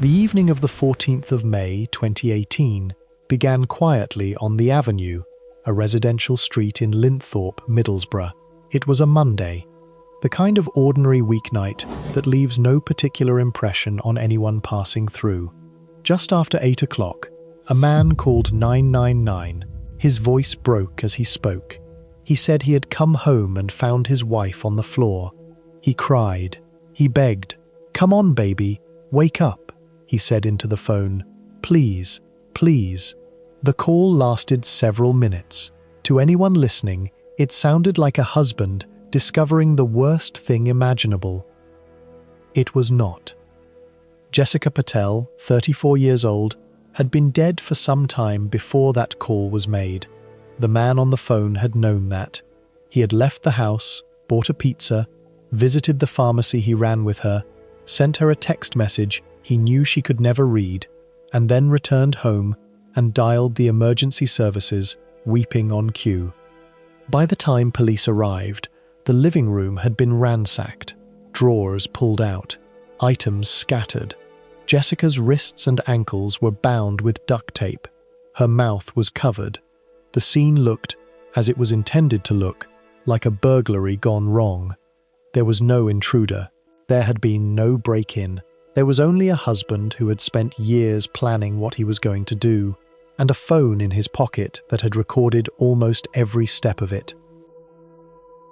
The evening of the 14th of May 2018 began quietly on the Avenue, a residential street in Linthorpe, Middlesbrough. It was a Monday, the kind of ordinary weeknight that leaves no particular impression on anyone passing through. Just after 8 o'clock, a man called 999. His voice broke as he spoke. He said he had come home and found his wife on the floor. He cried. He begged. "Come on, baby. Wake up," he said into the phone. "Please, please." The call lasted several minutes. To anyone listening, it sounded like a husband discovering the worst thing imaginable. It was not. Jessica Patel, 34 years old, had been dead for some time before that call was made. The man on the phone had known that. He had left the house, bought a pizza, visited the pharmacy he ran with her, sent her a text message he knew she could never read, and then returned home and dialed the emergency services, weeping on cue. By the time police arrived, the living room had been ransacked, drawers pulled out, items scattered. Jessica's wrists and ankles were bound with duct tape. Her mouth was covered. The scene looked, as it was intended to look, like a burglary gone wrong. There was no intruder. There had been no break-in. There was only a husband who had spent years planning what he was going to do, and a phone in his pocket that had recorded almost every step of it.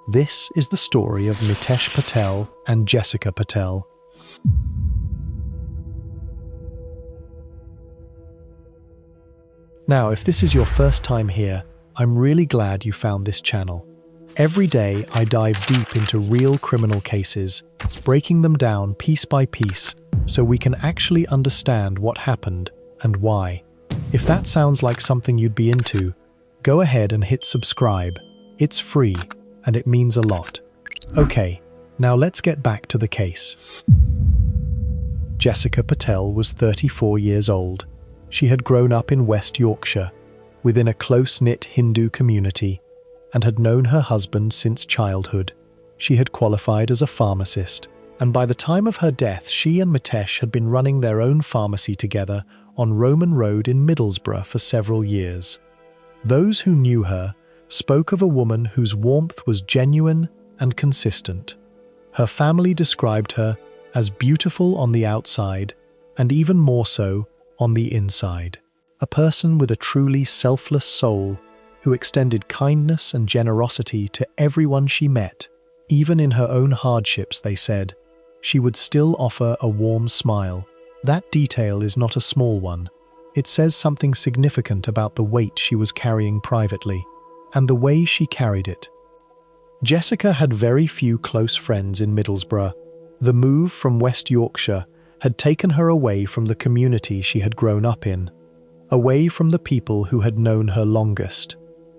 This is the story of Mitesh Patel and Jessica Patel. Now, if this is your first time here, I'm really glad you found this channel. Every day, I dive deep into real criminal cases, breaking them down piece by piece so we can actually understand what happened and why. If that sounds like something you'd be into, go ahead and hit subscribe. It's free, and it means a lot. Okay, now let's get back to the case. Jessica Patel was 34 years old. She had grown up in West Yorkshire, within a close-knit Hindu community, and had known her husband since childhood. She had qualified as a pharmacist, and by the time of her death, she and Mitesh had been running their own pharmacy together on Roman Road in Middlesbrough for several years. Those who knew her spoke of a woman whose warmth was genuine and consistent. Her family described her as beautiful on the outside, and even more so on the inside. A person with a truly selfless soul who extended kindness and generosity to everyone she met. Even in her own hardships, they said, she would still offer a warm smile. That detail is not a small one. It says something significant about the weight she was carrying privately, and the way she carried it. Jessica had very few close friends in Middlesbrough. The move from West Yorkshire had taken her away from the community she had grown up in, away from the people who had known her longest.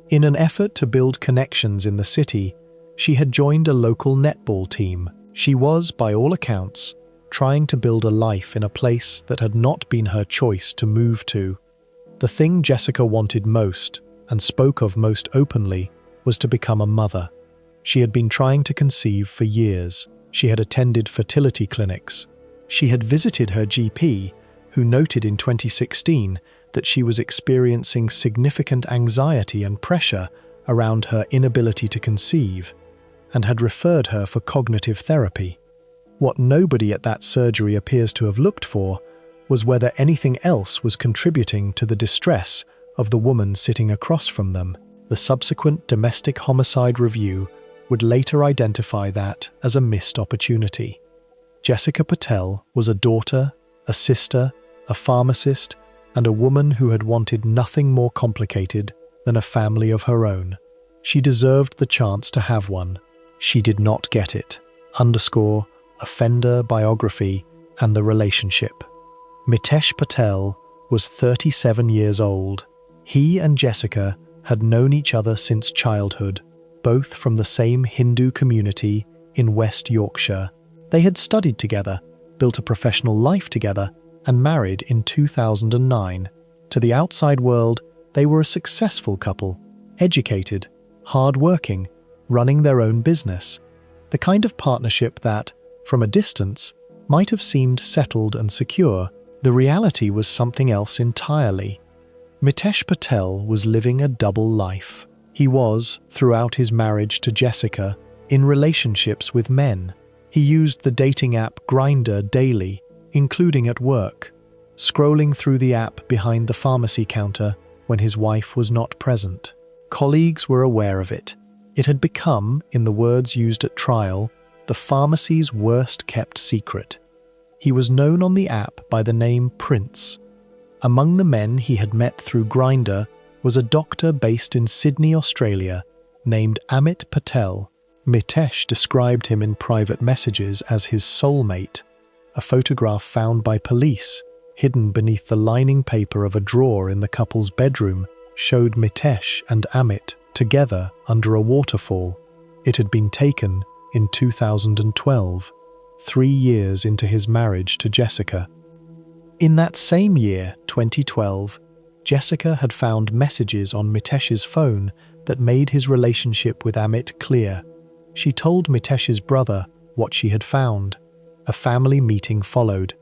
In an effort to build connections in the city, she had joined a local netball team. She was, by all accounts, trying to build a life in a place that had not been her choice to move to. The thing Jessica wanted most, and spoke of most openly, was to become a mother. She had been trying to conceive for years. She had attended fertility clinics. She had visited her GP, who noted in 2016 that she was experiencing significant anxiety and pressure around her inability to conceive, and had referred her for cognitive therapy. What nobody at that surgery appears to have looked for was whether anything else was contributing to the distress of the woman sitting across from them. The subsequent domestic homicide review would later identify that as a missed opportunity. Jessica Patel was a daughter, a sister, a pharmacist, and a woman who had wanted nothing more complicated than a family of her own. She deserved the chance to have one. She did not get it. Offender biography and the relationship. Mitesh Patel was 37 years old. He and Jessica had known each other since childhood, both from the same Hindu community in West Yorkshire. They had studied together, built a professional life together, and married in 2009. To the outside world, they were a successful couple, educated, hard-working, running their own business. The kind of partnership that, from a distance, might have seemed settled and secure, The reality was something else entirely. Mitesh Patel was living a double life. He was, throughout his marriage to Jessica, in relationships with men. He used the dating app Grindr daily, including at work, scrolling through the app behind the pharmacy counter when his wife was not present. Colleagues were aware of it. It had become, in the words used at trial, the pharmacy's worst-kept secret. He was known on the app by the name Prince. Among the men he had met through Grindr was a doctor based in Sydney, Australia, named Amit Patel. Mitesh described him in private messages as his soulmate. A photograph found by police, hidden beneath the lining paper of a drawer in the couple's bedroom, showed Mitesh and Amit together under a waterfall. It had been taken in 2012, 3 years into his marriage to Jessica. In that same year, 2012, Jessica had found messages on Mitesh's phone that made his relationship with Amit clear. She told Mitesh's brother what she had found. A family meeting followed,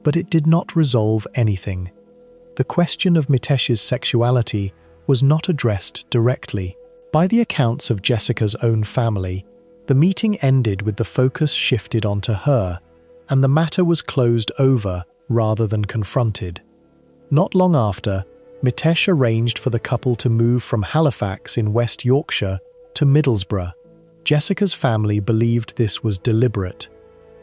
but it did not resolve anything. The question of Mitesh's sexuality was not addressed directly. By the accounts of Jessica's own family, the meeting ended with the focus shifted onto her, and the matter was closed over rather than confronted. Not long after, Mitesh arranged for the couple to move from Halifax in West Yorkshire to Middlesbrough. Jessica's family believed this was deliberate,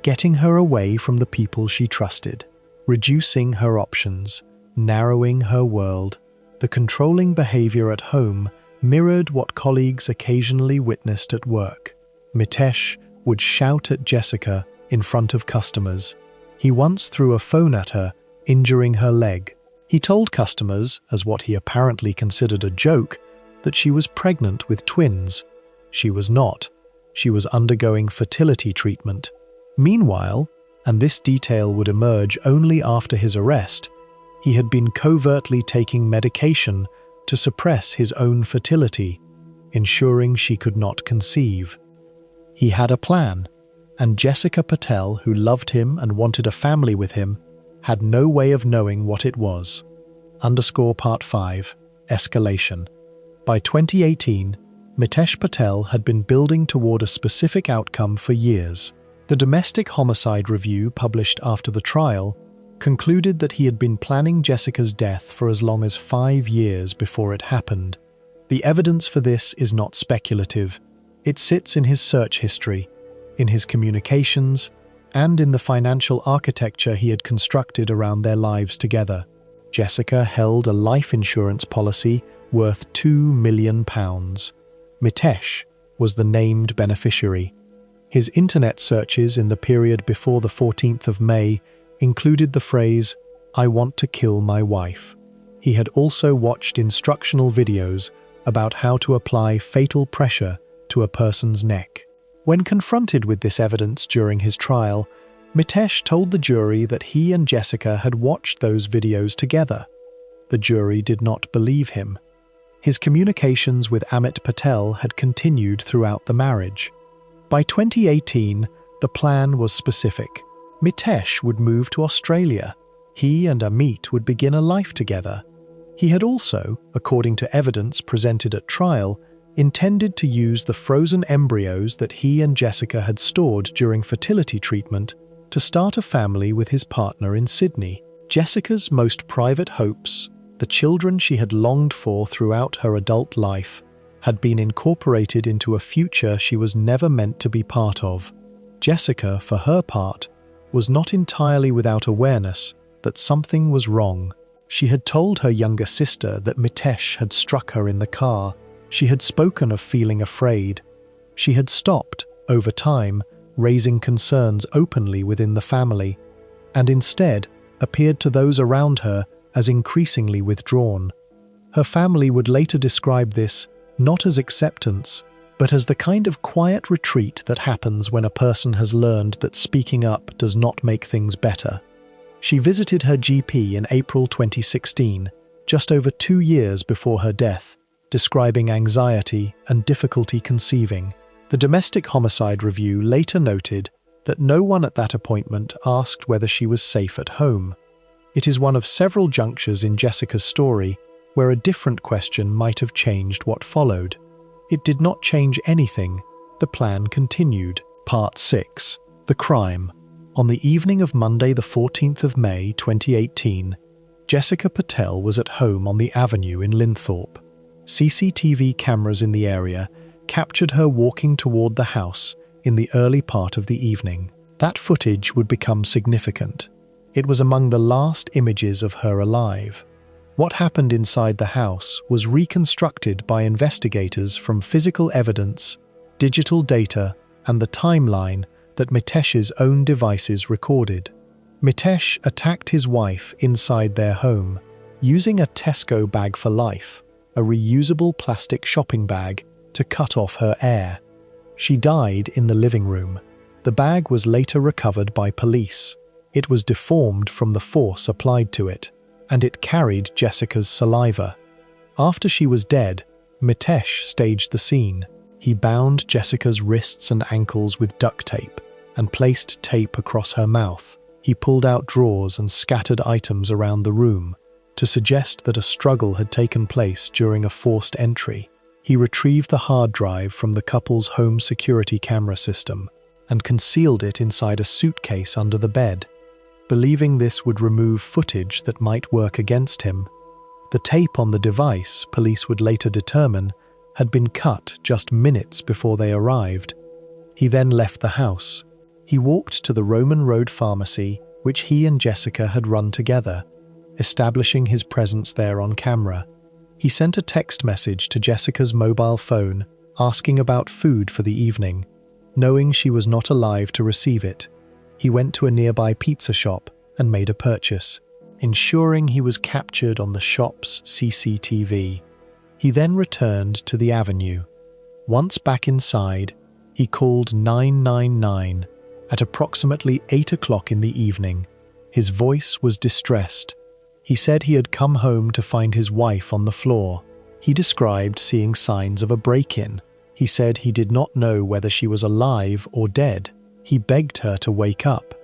getting her away from the people she trusted, reducing her options, narrowing her world. The controlling behavior at home mirrored what colleagues occasionally witnessed at work. Mitesh would shout at Jessica in front of customers. He once threw a phone at her, injuring her leg. He told customers, as what he apparently considered a joke, that she was pregnant with twins. She was not. She was undergoing fertility treatment. Meanwhile, and this detail would emerge only after his arrest, he had been covertly taking medication to suppress his own fertility, ensuring she could not conceive. He had a plan, and Jessica Patel, who loved him and wanted a family with him, had no way of knowing what it was. Part 5. Escalation. By 2018, Mitesh Patel had been building toward a specific outcome for years. The Domestic Homicide Review, published after the trial, concluded that he had been planning Jessica's death for as long as 5 years before it happened. The evidence for this is not speculative. It sits in his search history, in his communications, and in the financial architecture he had constructed around their lives together. Jessica held a life insurance policy worth £2 million. Mitesh was the named beneficiary. His internet searches in the period before the 14th of May included the phrase, "I want to kill my wife." He had also watched instructional videos about how to apply fatal pressure to a person's neck. When confronted with this evidence during his trial, Mitesh told the jury that he and Jessica had watched those videos together. The jury did not believe him. His communications with Amit Patel had continued throughout the marriage. By 2018, the plan was specific. Mitesh would move to Australia. He and Amit would begin a life together. He had also, according to evidence presented at trial, intended to use the frozen embryos that he and Jessica had stored during fertility treatment to start a family with his partner in Sydney. Jessica's most private hopes, the children she had longed for throughout her adult life, had been incorporated into a future she was never meant to be part of. Jessica, for her part, was not entirely without awareness that something was wrong. She had told her younger sister that Mitesh had struck her in the car. She had spoken of feeling afraid. She had stopped, over time, raising concerns openly within the family, and instead appeared to those around her as increasingly withdrawn. Her family would later describe this not as acceptance, but as the kind of quiet retreat that happens when a person has learned that speaking up does not make things better. She visited her GP in April 2016, just over 2 years before her death, describing anxiety and difficulty conceiving. The Domestic Homicide Review later noted that no one at that appointment asked whether she was safe at home. It is one of several junctures in Jessica's story where a different question might have changed what followed. It did not change anything. The plan continued. Part 6. The crime. On the evening of Monday the 14th of May 2018, Jessica Patel was at home on the avenue in Linthorpe. CCTV cameras in the area captured her walking toward the house in the early part of the evening. That footage would become significant. It was among the last images of her alive. What happened inside the house was reconstructed by investigators from physical evidence, digital data, and the timeline that Mitesh's own devices recorded. Mitesh attacked his wife inside their home, using a Tesco bag for life, a reusable plastic shopping bag, to cut off her air. She died in the living room. The bag was later recovered by police. It was deformed from the force applied to it, and it carried Jessica's saliva. After she was dead, Mitesh staged the scene. He bound Jessica's wrists and ankles with duct tape and placed tape across her mouth. He pulled out drawers and scattered items around the room to suggest that a struggle had taken place during a forced entry. He retrieved the hard drive from the couple's home security camera system and concealed it inside a suitcase under the bed, believing this would remove footage that might work against him. The tape on the device, police would later determine, had been cut just minutes before they arrived. He then left the house. He walked to the Roman Road pharmacy, which he and Jessica had run together, establishing his presence there on camera. He sent a text message to Jessica's mobile phone asking about food for the evening. Knowing she was not alive to receive it, he went to a nearby pizza shop and made a purchase, ensuring he was captured on the shop's CCTV. He then returned to the avenue. Once back inside, he called 999 at approximately 8 o'clock in the evening. His voice was distressed. He said he had come home to find his wife on the floor. He described seeing signs of a break-in. He said he did not know whether she was alive or dead. He begged her to wake up.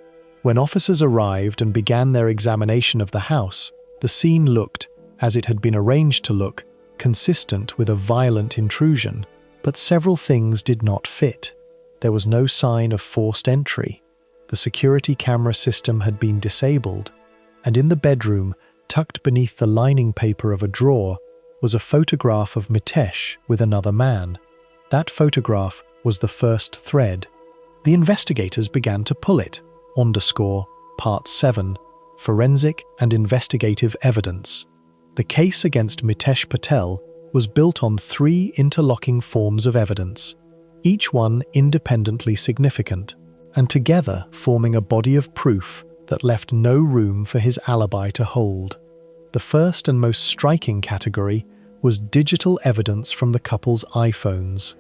When officers arrived and began their examination of the house, the scene looked, as it had been arranged to look, consistent with a violent intrusion, but several things did not fit. There was no sign of forced entry. The security camera system had been disabled, and in the bedroom, tucked beneath the lining paper of a drawer, was a photograph of Mitesh with another man. That photograph was the first thread. The investigators began to pull it. Part 7. Forensic and Investigative Evidence. The case against Mitesh Patel was built on 3 interlocking forms of evidence, each one independently significant, and together forming a body of proof that left no room for his alibi to hold. The first and most striking category was digital evidence from the couple's iPhones.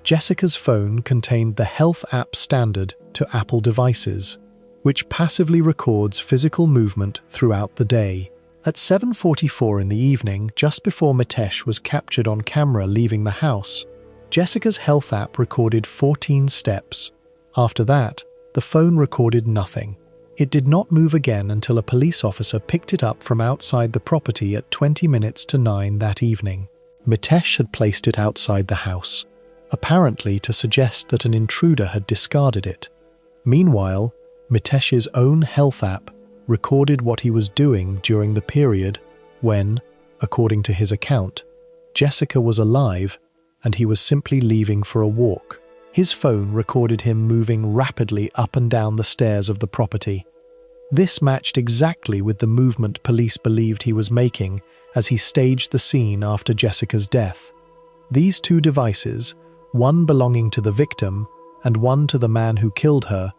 Jessica's phone contained the Health app standard to Apple devices, which passively records physical movement throughout the day. At 7:44 in the evening, just before Mitesh was captured on camera leaving the house, Jessica's Health app recorded 14 steps. After that, the phone recorded nothing. It did not move again until a police officer picked it up from outside the property at 20 minutes to 9 that evening. Mitesh had placed it outside the house, apparently to suggest that an intruder had discarded it. Meanwhile, Mitesh's own Health app recorded what he was doing during the period when, according to his account, Jessica was alive and he was simply leaving for a walk. His phone recorded him moving rapidly up and down the stairs of the property. This matched exactly with the movement police believed he was making as he staged the scene after Jessica's death. These 2 devices, one belonging to the victim and one to the man who killed her,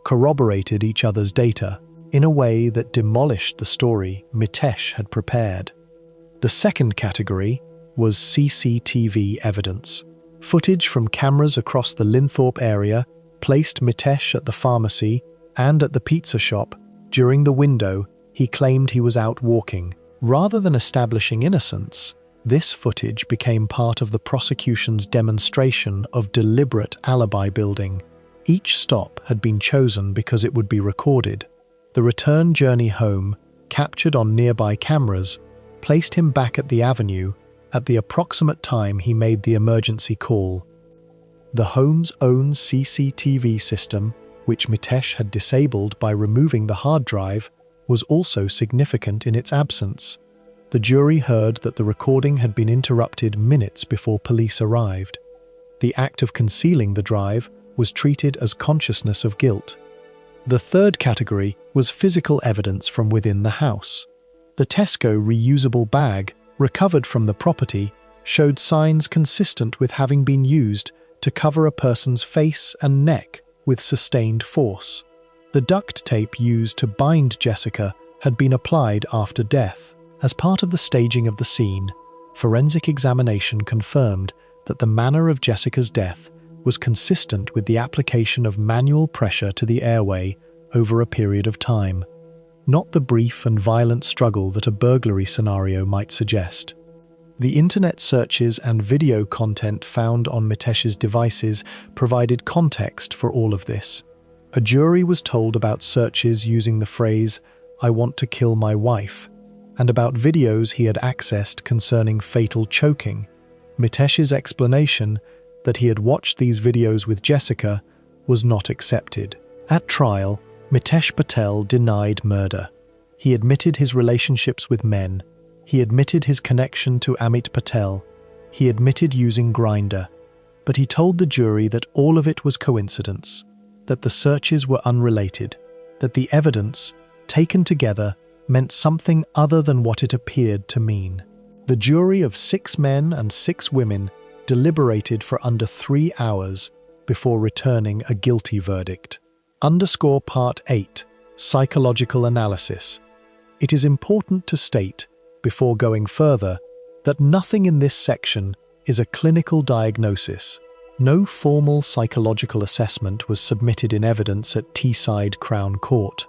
corroborated each other's data in a way that demolished the story Mitesh had prepared. The second category was CCTV evidence. Footage from cameras across the Linthorpe area placed Mitesh at the pharmacy and at the pizza shop. During the window, he claimed he was out walking. Rather than establishing innocence, this footage became part of the prosecution's demonstration of deliberate alibi building. Each stop had been chosen because it would be recorded. The return journey home captured on nearby cameras, placed him back at the avenue at the approximate time he made the emergency call. The home's own CCTV system, which Mitesh had disabled by removing the hard drive, was also significant in its absence. The jury heard that the recording had been interrupted minutes before police arrived. The act of concealing the drive was treated as consciousness of guilt. The third category was physical evidence from within the house. The Tesco reusable bag, recovered from the property, showed signs consistent with having been used to cover a person's face and neck with sustained force. The duct tape used to bind Jessica had been applied after death. As part of the staging of the scene, forensic examination confirmed that the manner of Jessica's death was consistent with the application of manual pressure to the airway over a period of time, not the brief and violent struggle that a burglary scenario might suggest. The internet searches and video content found on Mitesh's devices provided context for all of this. A jury was told about searches using the phrase, "I want to kill my wife," and about videos he had accessed concerning fatal choking. Mitesh's explanation that he had watched these videos with Jessica was not accepted. At trial, Mitesh Patel denied murder. He admitted his relationships with men. He admitted his connection to Amit Patel. He admitted using Grindr. But he told the jury that all of it was coincidence, that the searches were unrelated, that the evidence, taken together, meant something other than what it appeared to mean. The jury of 6 men and 6 women deliberated for under 3 hours before returning a guilty verdict. Part 8. Psychological analysis. It is important to state, before going further, that nothing in this section is a clinical diagnosis. No formal psychological assessment was submitted in evidence at Teesside Crown Court.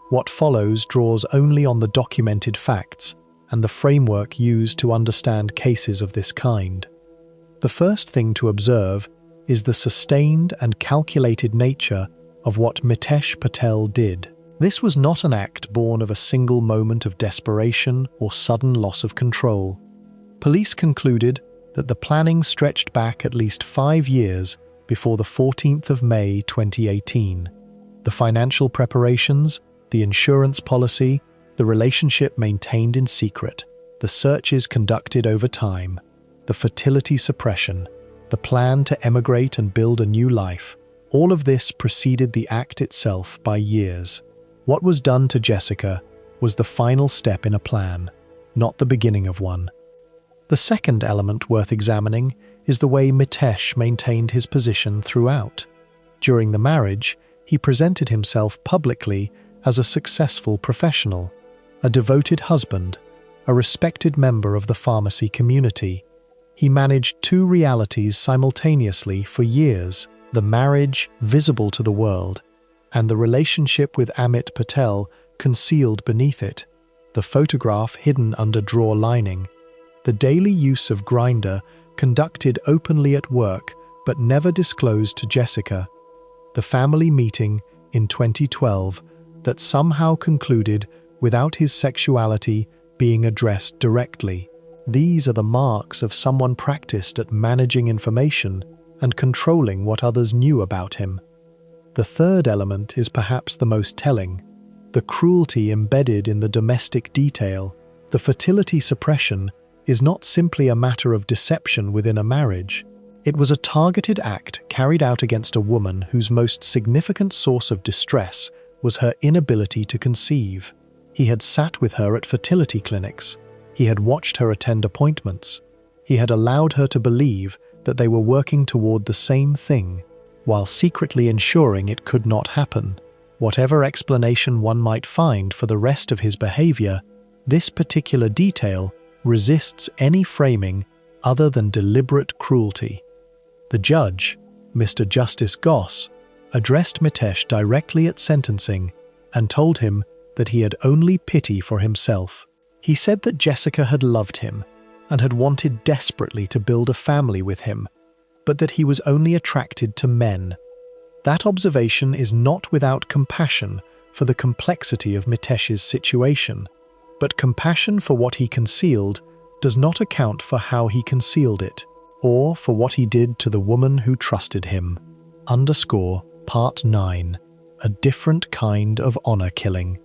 What follows draws only on the documented facts and the framework used to understand cases of this kind. The first thing to observe is the sustained and calculated nature of what Mitesh Patel did. This was not an act born of a single moment of desperation or sudden loss of control. Police concluded that the planning stretched back at least 5 years before the 14th of May 2018. The financial preparations, the insurance policy, the relationship maintained in secret, the searches conducted over time, the fertility suppression, the plan to emigrate and build a new life, all of this preceded the act itself by years. What was done to Jessica was the final step in a plan, not the beginning of one. The second element worth examining is the way Mitesh maintained his position throughout. During the marriage, he presented himself publicly as a successful professional, a devoted husband, a respected member of the pharmacy community. He managed 2 realities simultaneously for years: the marriage visible to the world, and the relationship with Amit Patel concealed beneath it, the photograph hidden under drawer lining, the daily use of Grindr conducted openly at work but never disclosed to Jessica, the family meeting in 2012 that somehow concluded without his sexuality being addressed directly. These are the marks of someone practiced at managing information and controlling what others knew about him. The third element is perhaps the most telling: the cruelty embedded in the domestic detail. The fertility suppression is not simply a matter of deception within a marriage. It was a targeted act carried out against a woman whose most significant source of distress was her inability to conceive. He had sat with her at fertility clinics. He had watched her attend appointments. He had allowed her to believe that they were working toward the same thing, while secretly ensuring it could not happen. Whatever explanation one might find for the rest of his behavior, this particular detail resists any framing other than deliberate cruelty. The judge, Mr. Justice Goss, addressed Mitesh directly at sentencing and told him that he had only pity for himself. He said that Jessica had loved him and had wanted desperately to build a family with him, but that he was only attracted to men. That observation is not without compassion for the complexity of Mitesh's situation. but compassion for what he concealed does not account for how he concealed it, or for what he did to the woman who trusted him. Part 9. A different kind of honor killing.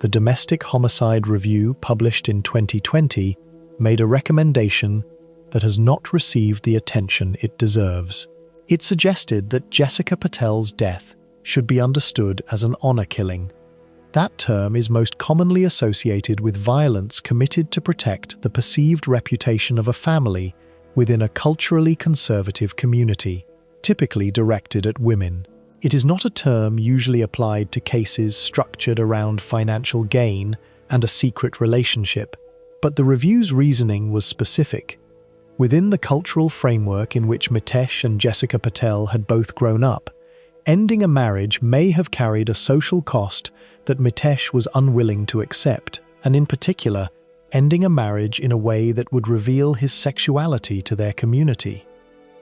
The Domestic Homicide Review, published in 2020, made a recommendation that has not received the attention it deserves. It suggested that Jessica Patel's death should be understood as an honor killing. That term is most commonly associated with violence committed to protect the perceived reputation of a family within a culturally conservative community, typically directed at women. It is not a term usually applied to cases structured around financial gain and a secret relationship, but the review's reasoning was specific. Within the cultural framework in which Mitesh and Jessica Patel had both grown up, ending a marriage may have carried a social cost that Mitesh was unwilling to accept, and in particular, ending a marriage in a way that would reveal his sexuality to their community.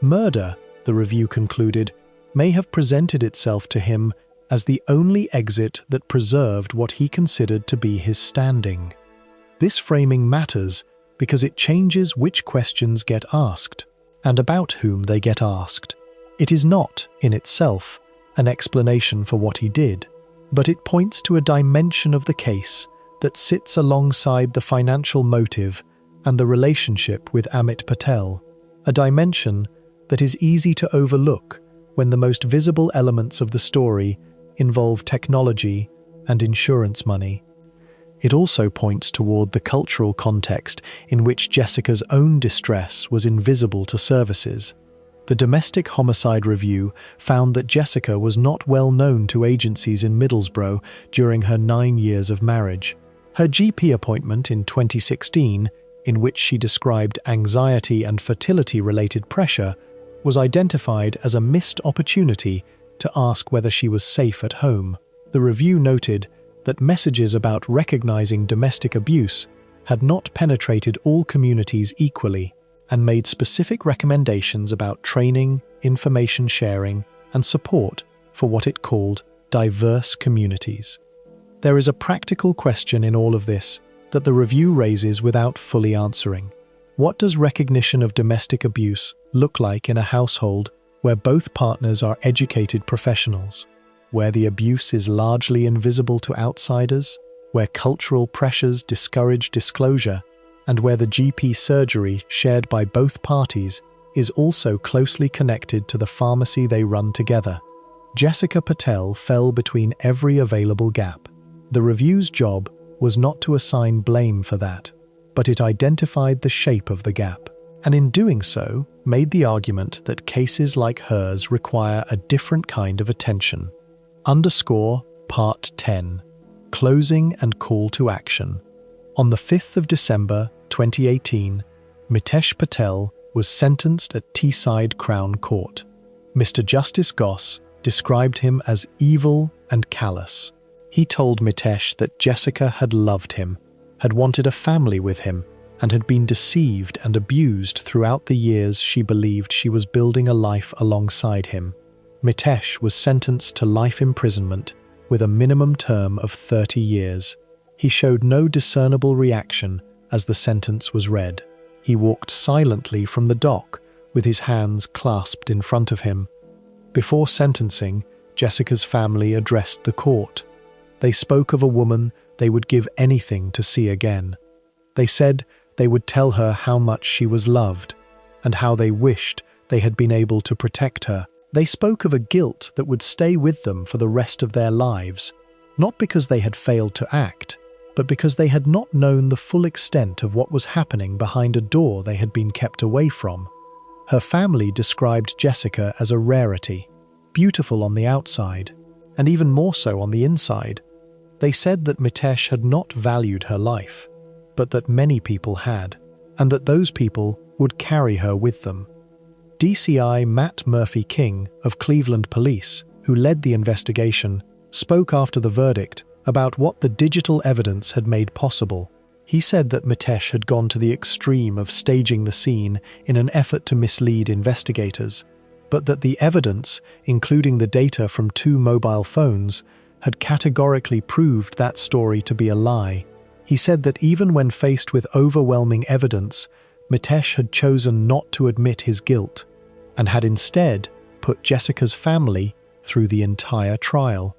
Murder, the review concluded, may have presented itself to him as the only exit that preserved what he considered to be his standing. This framing matters because it changes which questions get asked, and about whom they get asked. It is not, in itself, an explanation for what he did, but it points to a dimension of the case that sits alongside the financial motive and the relationship with Amit Patel, a dimension that is easy to overlook when the most visible elements of the story involve technology and insurance money. It also points toward the cultural context in which Jessica's own distress was invisible to services. The Domestic Homicide Review found that Jessica was not well known to agencies in Middlesbrough during her 9 years of marriage. Her GP appointment in 2016, in which she described anxiety and fertility-related pressure, was identified as a missed opportunity to ask whether she was safe at home. The review noted that messages about recognizing domestic abuse had not penetrated all communities equally, and made specific recommendations about training, information sharing, and support for what it called diverse communities. There is a practical question in all of this that the review raises without fully answering. What does recognition of domestic abuse look like in a household where both partners are educated professionals, where the abuse is largely invisible to outsiders, where cultural pressures discourage disclosure, and where the GP surgery shared by both parties is also closely connected to the pharmacy they run together? Jessica Patel fell between every available gap. The review's job was not to assign blame for that, but it identified the shape of the gap, and in doing so, made the argument that cases like hers require a different kind of attention. Part 10. Closing and Call to Action. On the 5th of December 2018, Mitesh Patel was sentenced at Teesside Crown Court. Mr. Justice Goss described him as evil and callous. He told Mitesh that Jessica had loved him, had wanted a family with him, and had been deceived and abused throughout the years she believed she was building a life alongside him. Mitesh was sentenced to life imprisonment with a minimum term of 30 years. He showed no discernible reaction as the sentence was read. He walked silently from the dock with his hands clasped in front of him. Before sentencing, Jessica's family addressed the court. They spoke of a woman they would give anything to see again. They said they would tell her how much she was loved and how they wished they had been able to protect her. They spoke of a guilt that would stay with them for the rest of their lives, not because they had failed to act, but because they had not known the full extent of what was happening behind a door they had been kept away from. Her family described Jessica as a rarity, beautiful on the outside, and even more so on the inside. They said that Mitesh had not valued her life, but that many people had, and that those people would carry her with them. DCI Matt Murphy-King of Cleveland Police, who led the investigation, spoke after the verdict about what the digital evidence had made possible. He said that Mitesh had gone to the extreme of staging the scene in an effort to mislead investigators, but that the evidence, including the data from 2 mobile phones, had categorically proved that story to be a lie. He said that even when faced with overwhelming evidence, Mitesh had chosen not to admit his guilt and had instead put Jessica's family through the entire trial.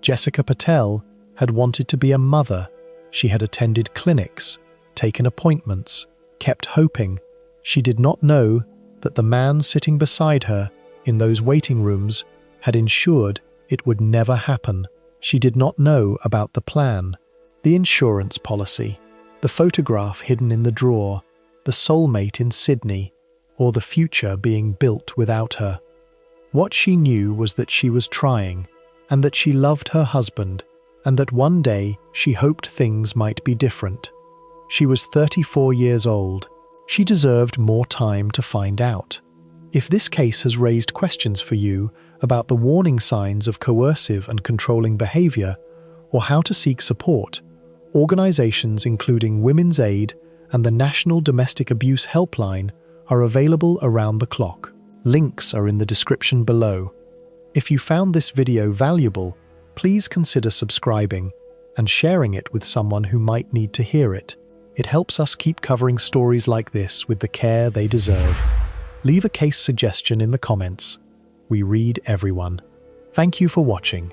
Jessica Patel had wanted to be a mother. She had attended clinics, taken appointments, kept hoping. She did not know that the man sitting beside her in those waiting rooms had ensured it would never happen. She did not know about the plan, the insurance policy, the photograph hidden in the drawer, the soulmate in Sydney, or the future being built without her. What she knew was that she was trying, and that she loved her husband, and that one day she hoped things might be different. She was 34 years old. She deserved more time to find out. If this case has raised questions for you about the warning signs of coercive and controlling behavior, or how to seek support, organizations including Women's Aid and the National Domestic Abuse Helpline are available around the clock. Links are in the description below. If you found this video valuable, please consider subscribing and sharing it with someone who might need to hear it. It helps us keep covering stories like this with the care they deserve. Leave a case suggestion in the comments. We read everyone. Thank you for watching.